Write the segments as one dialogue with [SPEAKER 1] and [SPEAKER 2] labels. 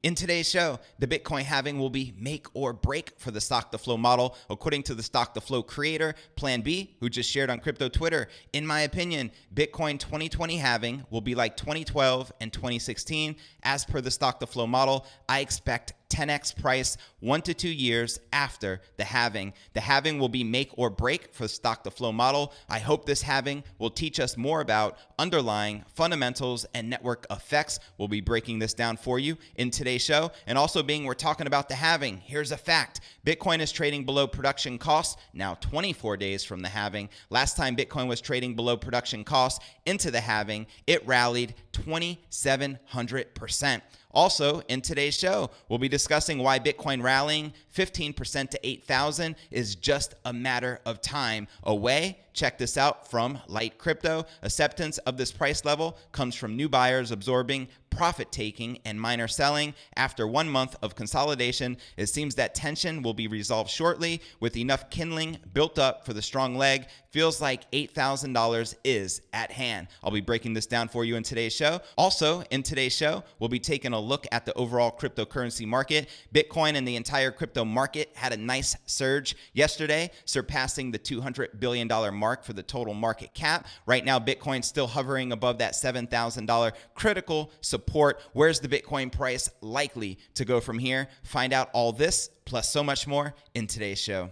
[SPEAKER 1] In today's show, the Bitcoin halving will be make or break for the StocktoFlow model, according to the StocktoFlow creator, PlanB, who just shared on crypto Twitter. In my opinion, Bitcoin 2020 halving will be like 2012 and 2016. As per the StocktoFlow model, I expect 10x price 1 to 2 years after the halving. The halving will be make or break for the StocktoFlow model. I hope this halving will teach us more about underlying fundamentals and network effects. We'll be breaking this down for you in today's show. And also being we're talking about the halving, here's a fact. Bitcoin is trading below production costs now 24 days from the halving. Last time Bitcoin was trading below production costs into the halving, it rallied 2,700%. Also, in today's show, we'll be discussing why Bitcoin rallying 15% to 8,000 is just a matter of time away. Check this out from Light Crypto. Acceptance of this price level comes from new buyers absorbing profit taking and miner selling. After 1 month of consolidation, it seems that tension will be resolved shortly with enough kindling built up for the strong leg. Feels like $8,000 is at hand. I'll be breaking this down for you in today's show. Also, in today's show, we'll be taking a look at the overall cryptocurrency market. Bitcoin and the entire crypto market had a nice surge yesterday, surpassing the $200 billion mark for the total market cap. Right now, Bitcoin's still hovering above that $7,000 critical support. Where's the Bitcoin price likely to go from here? Find out all this, plus so much more in today's show.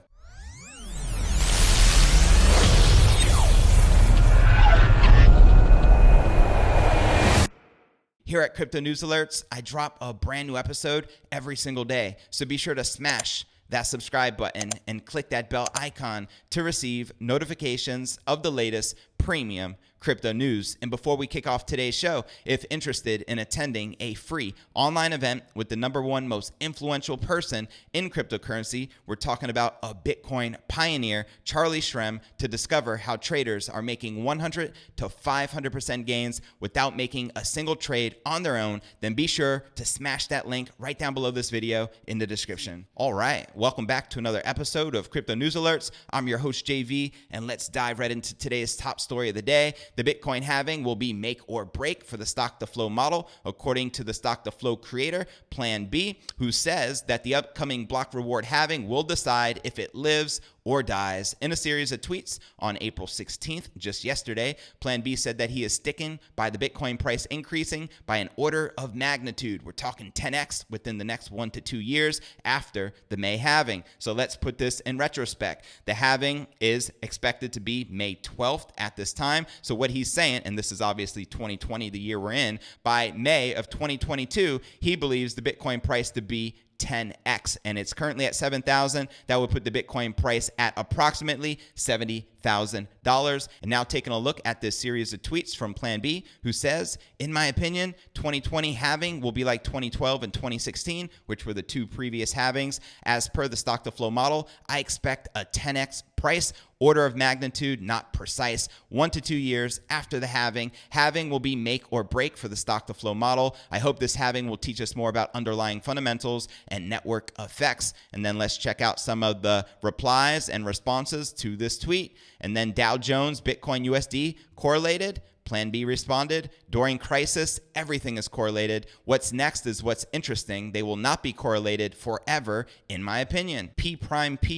[SPEAKER 1] Here at Crypto News Alerts, I drop a brand new episode every single day. So be sure to smash that subscribe button and click that bell icon to receive notifications of the latest premium crypto news. And before we kick off today's show, if interested in attending a free online event with the #1 most influential person in cryptocurrency, we're talking about a Bitcoin pioneer, Charlie Shrem, to discover how traders are making 100 to 500% gains without making a single trade on their own, then be sure to smash that link right down below this video in the description. All right, welcome back to another episode of Crypto News Alerts. I'm your host, JV, and let's dive right into today's top story of the day. The Bitcoin halving will be make or break for the StocktoFlow model, according to the StocktoFlow creator, PlanB, who says that the upcoming block reward halving will decide if it lives or dies. In a series of tweets on April 16th, just yesterday, PlanB said that he is sticking by the Bitcoin price increasing by an order of magnitude. We're talking 10x within the next 1 to 2 years after the May halving. So let's put this in retrospect. The halving is expected to be May 12th at this time. So what he's saying, and this is obviously 2020, the year we're in, by May of 2022, he believes the Bitcoin price to be 10x, and it's currently at 7,000. That would put the Bitcoin price at approximately $70,000. And now taking a look at this series of tweets from PlanB, who says, in my opinion, 2020 halving will be like 2012 and 2016, which were the two previous halvings. As per the StocktoFlow model, I expect a 10x price, order of magnitude, not precise, 1 to 2 years after the halving. Halving will be make or break for the StocktoFlow model. I hope this halving will teach us more about underlying fundamentals and network effects. And then let's check out some of the replies and responses to this tweet. And then Dow Jones, Bitcoin USD correlated. PlanB responded, during crisis, everything is correlated. What's next is what's interesting. They will not be correlated forever, in my opinion. P'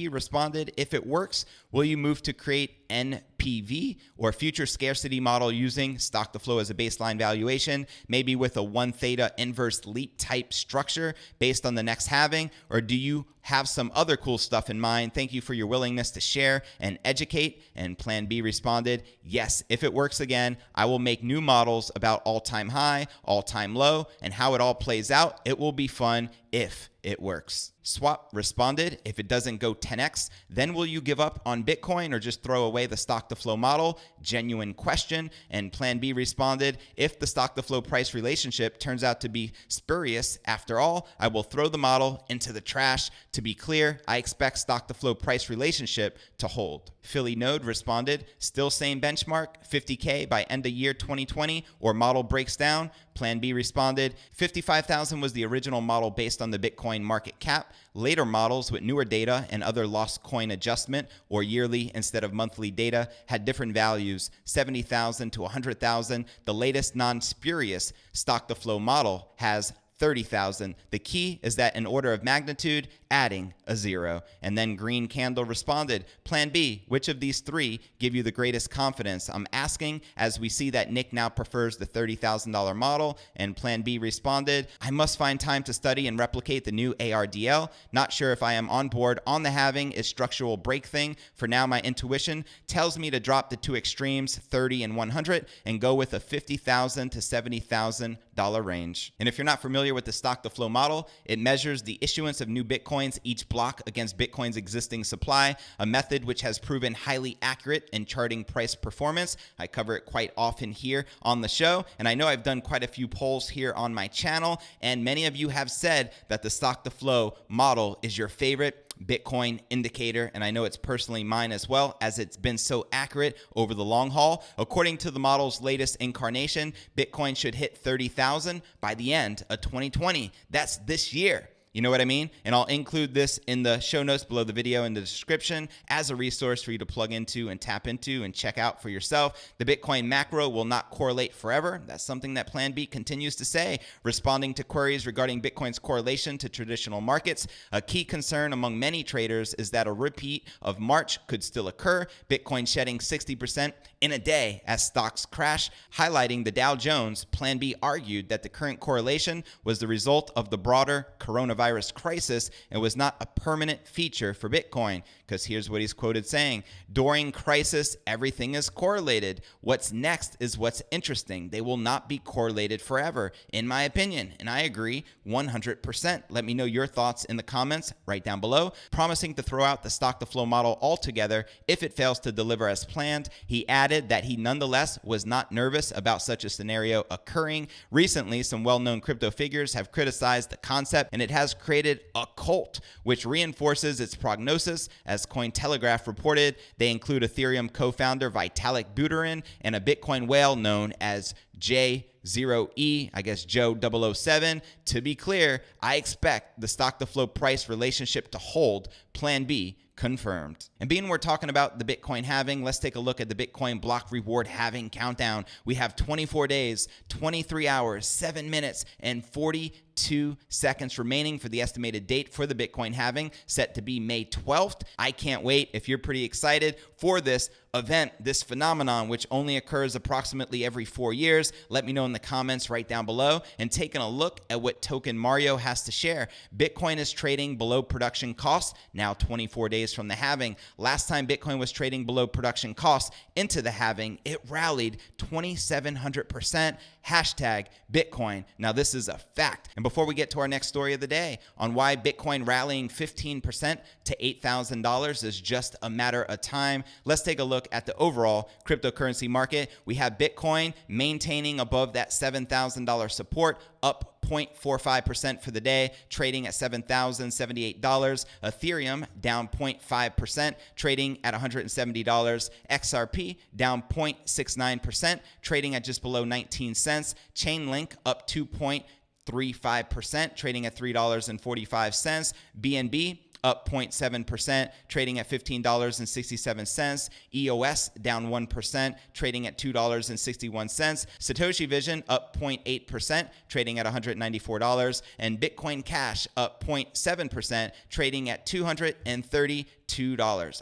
[SPEAKER 1] responded, if it works, will you move to create NPV or future scarcity model using StocktoFlow as a baseline valuation, maybe with a 1 theta inverse leap type structure based on the next halving? Or do you have some other cool stuff in mind? Thank you for your willingness to share and educate. And PlanB responded, yes, if it works again, I will make new models about all-time high, all-time low, and how it all plays out. It will be fun if it works. Swap responded, if it doesn't go 10x, then will you give up on Bitcoin or just throw away the StocktoFlow model? Genuine question. And PlanB responded, if the StocktoFlow price relationship turns out to be spurious after all, I will throw the model into the trash. To be clear, I expect StocktoFlow price relationship to hold. Philly Node responded, still same benchmark, 50K by end of year 2020 or model breaks down. PlanB responded, 55,000 was the original model based on the Bitcoin market cap. Later models with newer data and other lost coin adjustment or yearly instead of monthly data had different values, 70,000 to 100,000. The latest non-spurious StocktoFlow model has 30,000. The key is that in order of magnitude, adding a 0. And then Green Candle responded, Plan B, which of these three give you the greatest confidence? I'm asking as we see that Nick now prefers the $30,000 model, and Plan B responded, I must find time to study and replicate the new ARDL. Not sure if I am on board on the halving is structural break thing. For now, my intuition tells me to drop the two extremes, 30 and 100, and go with a $50,000 to $70,000 range. And if you're not familiar with the StocktoFlow model, it measures the issuance of new Bitcoins each block against Bitcoin's existing supply, a method which has proven highly accurate in charting price performance. I cover it quite often here on the show, and I know I've done quite a few polls here on my channel, and many of you have said that the StocktoFlow model is your favorite Bitcoin indicator, and I know it's personally mine as well, as it's been so accurate over the long haul. According to the model's latest incarnation, Bitcoin should hit 30,000 by the end of 2020. That's this year. You know what I mean? And I'll include this in the show notes below the video in the description as a resource for you to plug into and tap into and check out for yourself. The Bitcoin macro will not correlate forever. That's something that Plan B continues to say, responding to queries regarding Bitcoin's correlation to traditional markets. A key concern among many traders is that a repeat of March could still occur, Bitcoin shedding 60% in a day as stocks crash. Highlighting the Dow Jones, Plan B argued that the current correlation was the result of the broader coronavirus crisis and was not a permanent feature for Bitcoin. Because here's what he's quoted saying, during crisis, everything is correlated. What's next is what's interesting. They will not be correlated forever, in my opinion. And I agree 100%. Let me know your thoughts in the comments right down below. Promising to throw out the StocktoFlow model altogether if it fails to deliver as planned. He added that he nonetheless was not nervous about such a scenario occurring. Recently, some well-known crypto figures have criticized the concept, and it has created a cult, which reinforces its prognosis. As Cointelegraph reported, they include Ethereum co-founder Vitalik Buterin and a Bitcoin whale known as J0E, I guess Joe 007. To be clear, I expect the StocktoFlow price relationship to hold. Plan B confirmed. And being we're talking about the Bitcoin halving, let's take a look at the Bitcoin block reward halving countdown. We have 24 days, 23 hours, 7 minutes, and 42 seconds remaining for the estimated date for the Bitcoin halving, set to be May 12th. I can't wait. If you're pretty excited for this event, this phenomenon, which only occurs approximately every 4 years, let me know in the comments right down below. And taking a look at what Token Mario has to share, Bitcoin is trading below production costs now 24 days from the halving. Last time Bitcoin was trading below production costs into the halving, it rallied 2,700%. Hashtag Bitcoin. Now this is a fact. And before we get to our next story of the day on why Bitcoin rallying 15% to $8,000 is just a matter of time, let's take a look at the overall cryptocurrency market. We have Bitcoin maintaining above that $7,000 support, up 0.45% for the day, trading at $7,078. Ethereum down 0.5%, trading at $170. XRP down 0.69%, trading at just below 19 cents. Chainlink up 2.35%, trading at $3.45. BNB up 0.7%, trading at $15.67. EOS down 1%, trading at $2.61. Satoshi Vision up 0.8%, trading at $194. And Bitcoin Cash up 0.7%, trading at $232.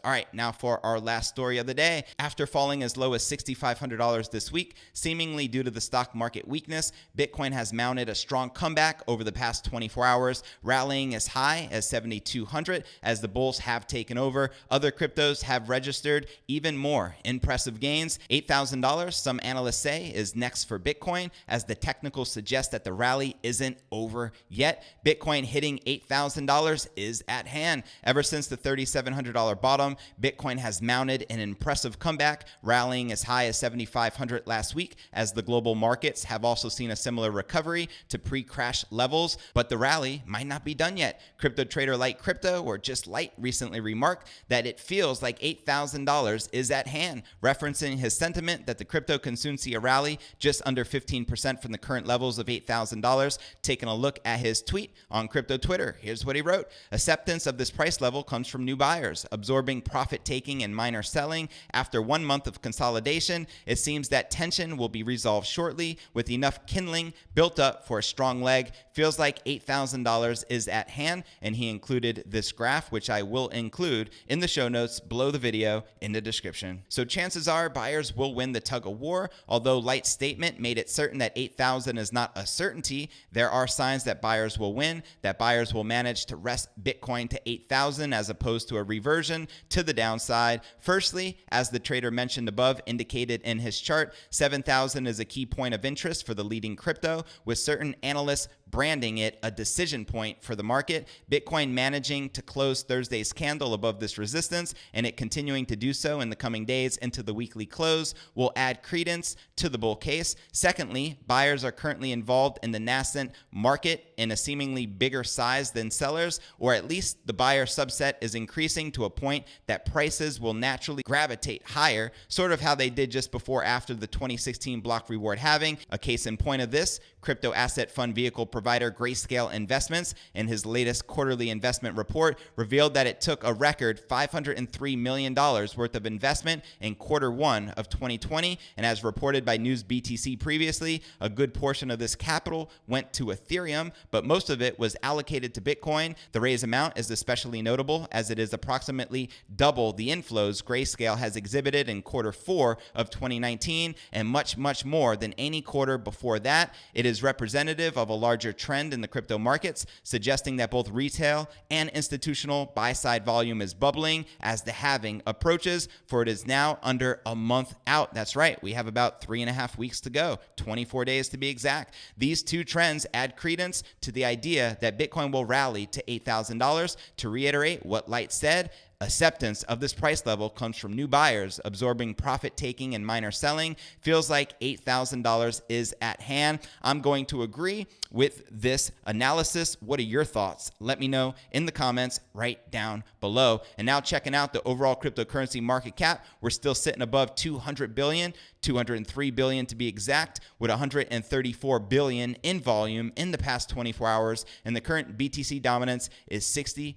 [SPEAKER 1] All right, now for our last story of the day. After falling as low as $6,500 this week, seemingly due to the stock market weakness, Bitcoin has mounted a strong comeback over the past 24 hours, rallying as high as $7,200 as the bulls have taken over. Other cryptos have registered even more impressive gains. $8,000, some analysts say, is next for Bitcoin, as the technicals suggest that the rally isn't over yet. Bitcoin hitting $8,000 is at hand. Ever since the $3,700 bottom, Bitcoin has mounted an impressive comeback, rallying as high as $7,500 last week, as the global markets have also seen a similar recovery to pre-crash levels. But the rally might not be done yet. Crypto trader Like Crypto Crypto, or just Light, recently remarked that it feels like $8,000 is at hand, referencing his sentiment that the crypto can soon see a rally just under 15% from the current levels of $8,000. Taking a look at his tweet on crypto Twitter, here's what he wrote. Acceptance of this price level comes from new buyers, absorbing profit taking and minor selling. After 1 month of consolidation, it seems that tension will be resolved shortly with enough kindling built up for a strong leg. Feels like $8,000 is at hand, and he included this graph, which I will include in the show notes below the video in the description. So chances are buyers will win the tug of war. Although Light's statement made it certain that 8,000 is not a certainty, there are signs that buyers will win, that buyers will manage to wrest Bitcoin to 8,000 as opposed to a reversion to the downside. Firstly, as the trader mentioned above indicated in his chart, 7,000 is a key point of interest for the leading crypto, with certain analysts branding it a decision point for the market. Bitcoin managing to close Thursday's candle above this resistance, and it continuing to do so in the coming days into the weekly close will add credence to the bull case. Secondly, buyers are currently involved in the nascent market in a seemingly bigger size than sellers, or at least the buyer subset is increasing to a point that prices will naturally gravitate higher, sort of how they did just before after the 2016 block reward halving. A case in point of this, crypto asset fund vehicle provider Grayscale Investments, in his latest quarterly investment report, revealed that it took a record $503 million worth of investment in Q1 of 2020, and as reported by News BTC previously, a good portion of this capital went to Ethereum, but most of it was allocated to Bitcoin. The raise amount is especially notable as it is approximately double the inflows Grayscale has exhibited in Q4 of 2019, and much more than any quarter before that. It is representative of a larger trend in the crypto markets, suggesting that both retail and institutional buy-side volume is bubbling as the halving approaches, for it is now under a month out. That's right, we have about 3.5 weeks to go, 24 days to be exact. These two trends add credence to the idea that Bitcoin will rally to $8,000. To reiterate what Light said, acceptance of this price level comes from new buyers absorbing profit taking and minor selling. Feels like $8,000 is at hand. I'm going to agree with this analysis. What are your thoughts? Let me know in the comments right down below. And now checking out the overall cryptocurrency market cap, we're still sitting above 200 billion, 203 billion to be exact, with 134 billion in volume in the past 24 hours, and the current BTC dominance is 64%.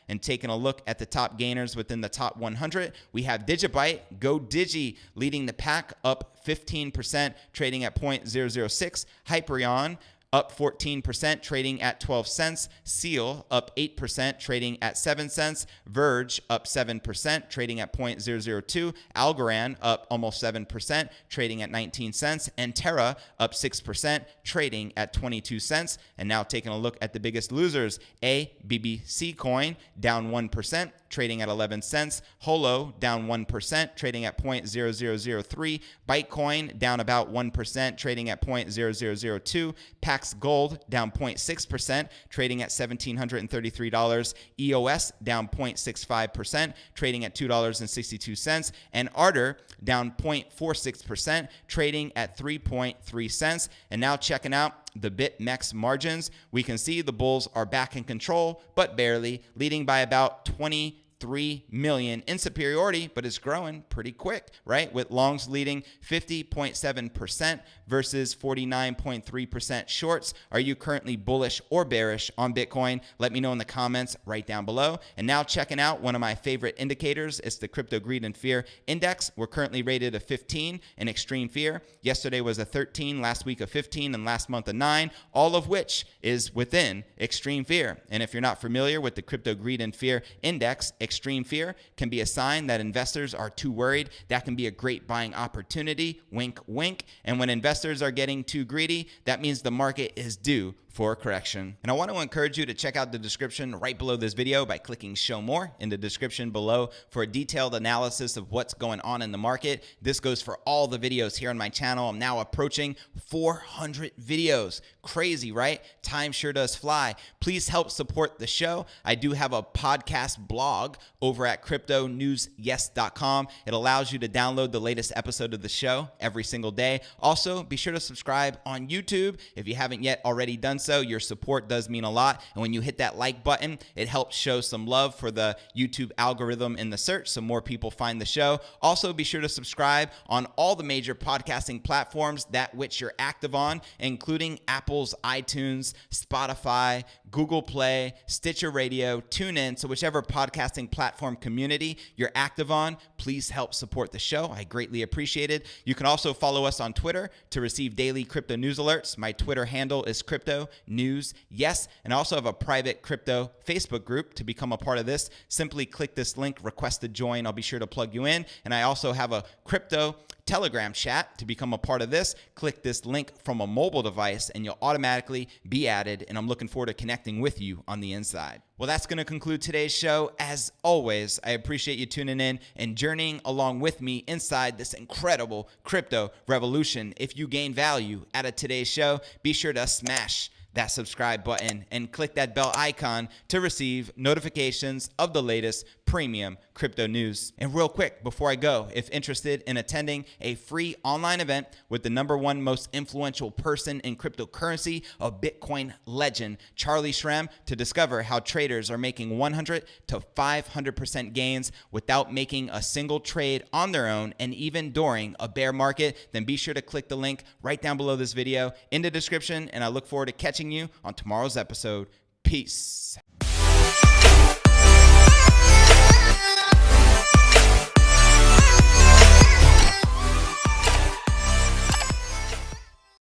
[SPEAKER 1] And taking a look at the top gainers within the top 100, we have Digibyte, Go Digi, leading the pack, up 15%, trading at 0.006. Hyperion up 14%, trading at 12 cents. Seal up 8%, trading at 7 cents. Verge up 7%, trading at 0.002. Algorand up almost 7%, trading at 19 cents. And Terra up 6%, trading at 22 cents. And now taking a look at the biggest losers, BBC coin down 1%, trading at 11 cents. Holo down 1%, trading at 0.0003. Bytecoin down about 1%, trading at 0.0002. Pax Gold down 0.6%, trading at $1,733. EOS down 0.65%, trading at $2.62. And Ardor down 0.46%, trading at 3.3 cents. And now checking out the BitMEX margins, we can see the bulls are back in control, but barely, leading by about 23 million in superiority, but it's growing pretty quick, right? With longs leading 50.7% versus 49.3% shorts. Are you currently bullish or bearish on Bitcoin? Let me know in the comments right down below. And now checking out one of my favorite indicators, it's the Crypto Greed and Fear Index. We're currently rated a 15 in extreme fear. Yesterday was a 13, last week a 15, and last month a 9, all of which is within extreme fear. And if you're not familiar with the Crypto Greed and Fear Index, extreme fear can be a sign that investors are too worried. That can be a great buying opportunity, wink, wink. And when investors are getting too greedy, that means the market is due for a correction. And I want to encourage you to check out the description right below this video by clicking show more in the description below for a detailed analysis of what's going on in the market. This goes for all the videos here on my channel. I'm now approaching 400 videos. Crazy, right? Time sure does fly. Please help support the show. I do have a podcast blog over at cryptonewsyes.com. It allows you to download the latest episode of the show every single day. Also, be sure to subscribe on YouTube if you haven't yet already done so, your support does mean a lot. And when you hit that like button, it helps show some love for the YouTube algorithm in the search so more people find the show. Also, be sure to subscribe on all the major podcasting platforms that which you're active on, including Apple's iTunes, Spotify, Google Play, Stitcher Radio, TuneIn. So whichever podcasting platform community you're active on, please help support the show. I greatly appreciate it. You can also follow us on Twitter to receive daily crypto news alerts. My Twitter handle is Crypto News Yes, and I also have a private crypto Facebook group. To become a part of this, simply click this link, request to join. I'll be sure to plug you in. And I also have a crypto Telegram chat. To become a part of this, click this link from a mobile device and you'll automatically be added, and I'm looking forward to connecting with you on the inside. Well, that's going to conclude today's show. As always, I appreciate you tuning in and journeying along with me inside this incredible crypto revolution. If you gain value out of today's show, be sure to smash that subscribe button and click that bell icon to receive notifications of the latest premium crypto news. And real quick, before I go, if interested in attending a free online event with the #1 most influential person in cryptocurrency, a Bitcoin legend, Charlie Shrem, to discover how traders are making 100 to 500% gains without making a single trade on their own, and even during a bear market, then be sure to click the link right down below this video in the description, and I look forward to catching you on tomorrow's episode. Peace.